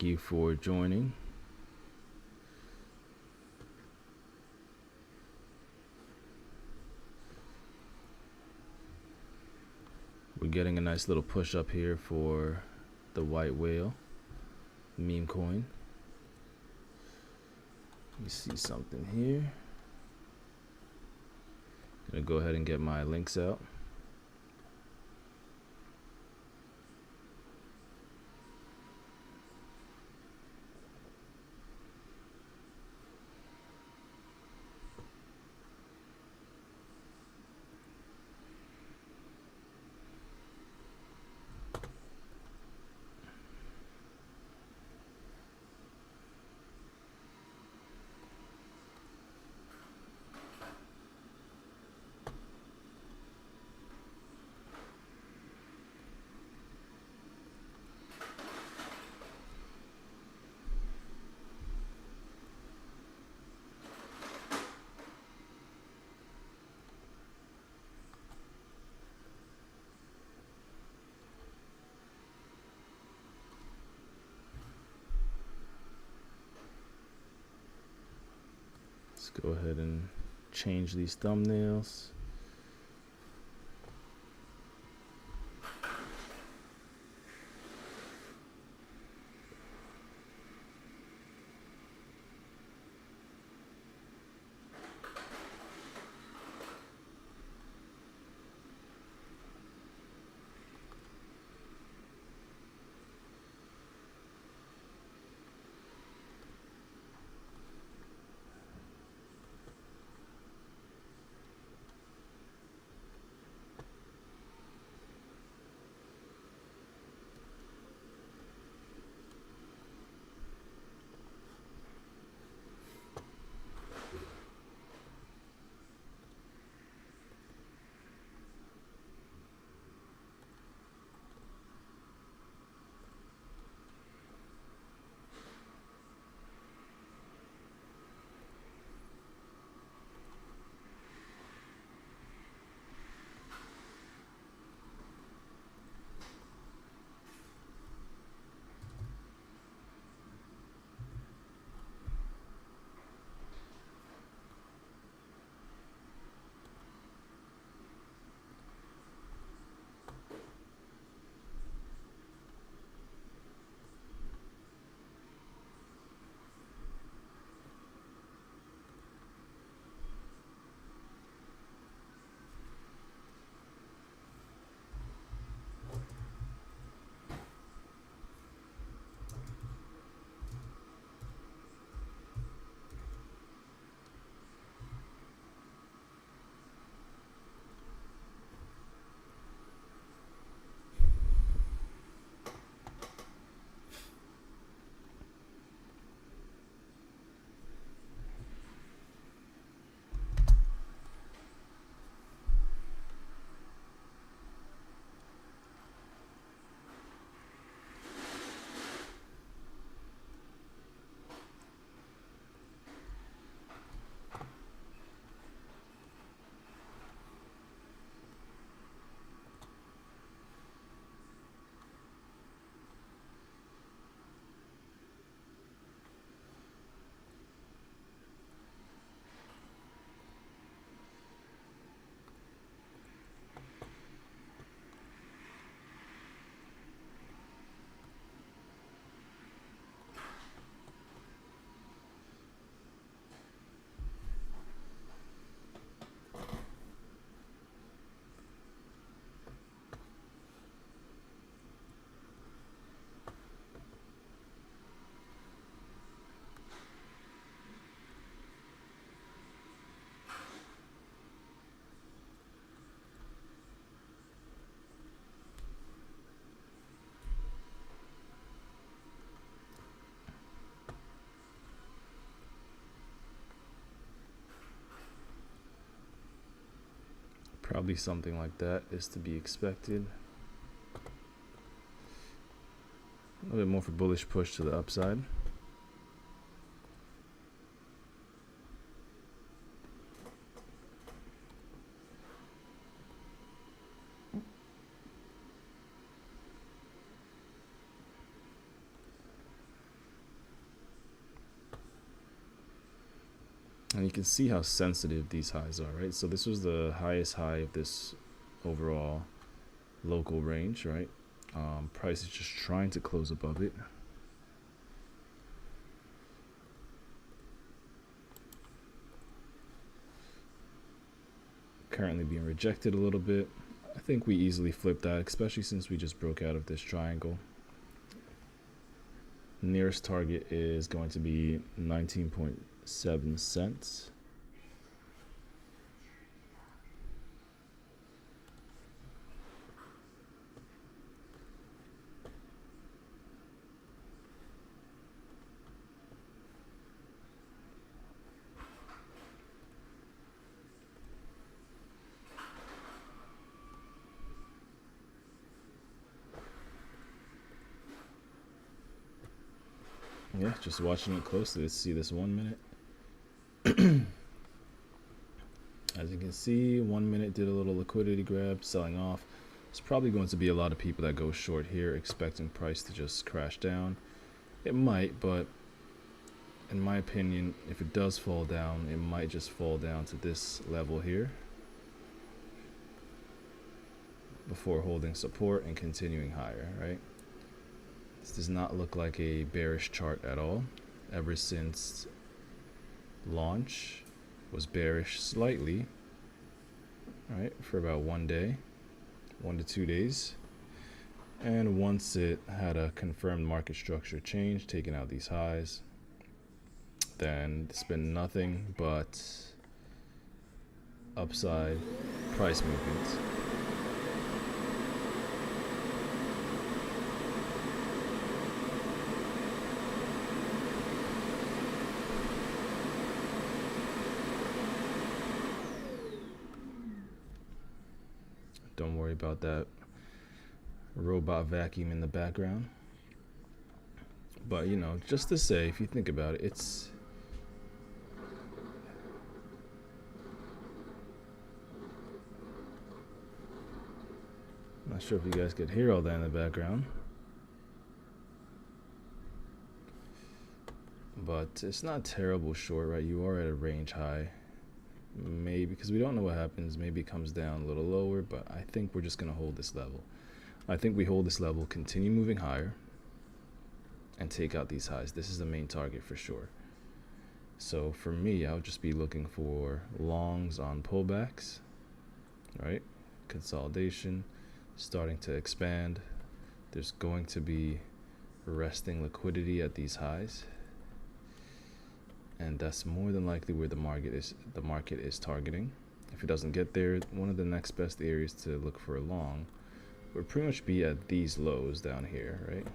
Thank you for joining. We're getting a nice little push up here for the white whale meme coin. You see something here. Gonna go ahead and get my links out. Let's go ahead and change these thumbnails. Probably something like that is to be expected. A little bit more for bullish push to the upside. And you can see how sensitive these highs are, right? So this was the highest high of this overall local range, right? Price is just trying to close above it. Currently being rejected a little bit. I think we easily flip that, especially since we just broke out of this triangle. Nearest target is going to be 19.7 cents. Yeah, just watching it closely. Let's see this 1 minute. As you can see, 1 minute did a little liquidity grab, selling off. There's probably going to be a lot of people that go short here, expecting price to just crash down. It might, but in my opinion, if it does fall down, it might just fall down to this level here before holding support and continuing higher, right? This does not look like a bearish chart at all. Ever since launch, was bearish slightly, right, for about 1 day, 1 to 2 days. And once it had a confirmed market structure change, taking out these highs, then it's been nothing but upside price movements. Don't worry about that robot vacuum in the background. But, you know, just to say, if you think about it, it's not sure if you guys could hear all that in the background. But it's not terrible short, right? You are at a range high. Maybe, because we don't know what happens, maybe it comes down a little lower, but I think we're just going to hold this level. I think we hold this level, continue moving higher, and take out these highs. This is the main target for sure. So for me, I would just be looking for longs on pullbacks, right? Consolidation, starting to expand. There's going to be resting liquidity at these highs. And that's more than likely where the market is targeting. If it doesn't get there, one of the next best areas to look for a long would pretty much be at these lows down here, right?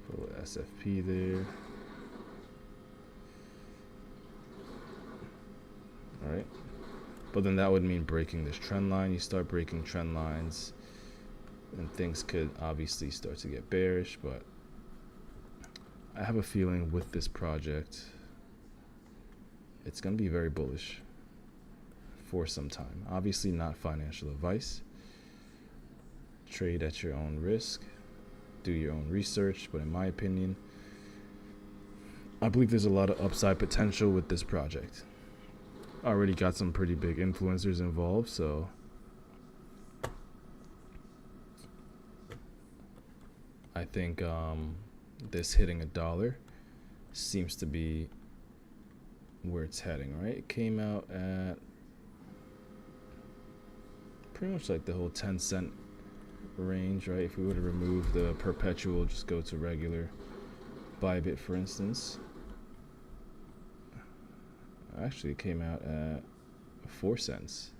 Put a little SFP there. All right. But then that would mean breaking this trend line. You start breaking trend lines, and things could obviously start to get bearish, but I have a feeling with this project, it's going to be very bullish for some time. Obviously not financial advice. Trade at your own risk. Do your own research. But in my opinion, I believe there's a lot of upside potential with this project. Already got some pretty big influencers involved, so I think this hitting $1 seems to be where it's heading, right? It came out at pretty much like the whole 10-cent range, right? If we were to remove the perpetual, just go to regular Bybit, for instance. Actually, it came out at 4 cents.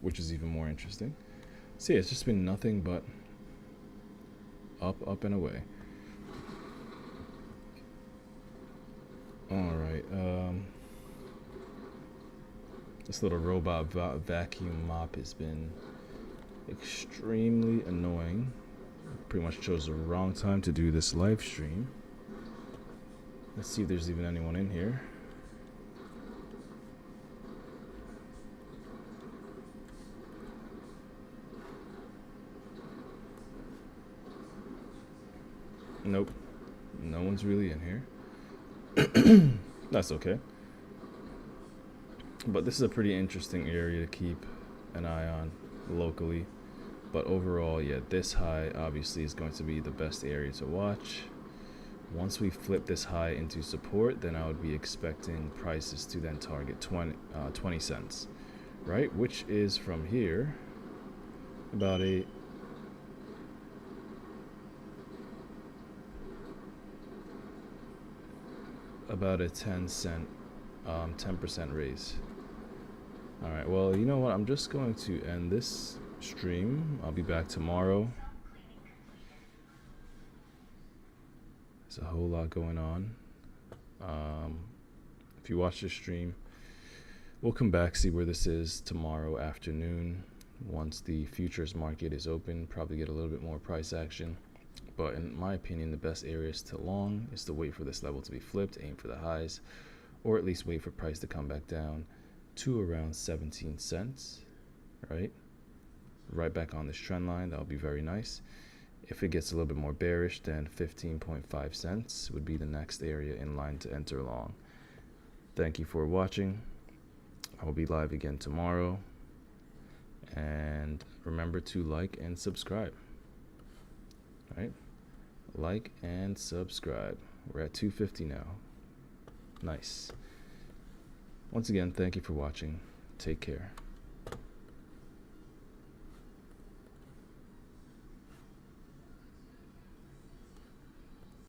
Which is even more interesting. So yeah, it's just been nothing but up, and away. All right. This little robot vacuum mop has been extremely annoying. Pretty much chose the wrong time to do this live stream. Let's see if there's even anyone in here. Nope. No one's really in here. That's okay. But this is a pretty interesting area to keep an eye on locally. But overall, yeah, this high obviously is going to be the best area to watch. Once we flip this high into support, then I would be expecting prices to then target 20 cents, right? Which is from here about a about a 10% raise. All right, well, you know what? I'm just going to end this stream. I'll be back tomorrow. There's a whole lot going on. If you watch the stream, we'll come back, see where this is tomorrow afternoon. Once the futures market is open, probably get a little bit more price action. But in my opinion, the best areas to long is to wait for this level to be flipped, aim for the highs, or at least wait for price to come back down to around 17 cents, right? Right back on this trend line, that'll be very nice. If it gets a little bit more bearish, then 15.5 cents would be the next area in line to enter long. Thank you for watching. I will be live again tomorrow. And remember to like and subscribe. All right? Like and subscribe. We're at 250 now. Nice. Once again, thank you for watching. Take care.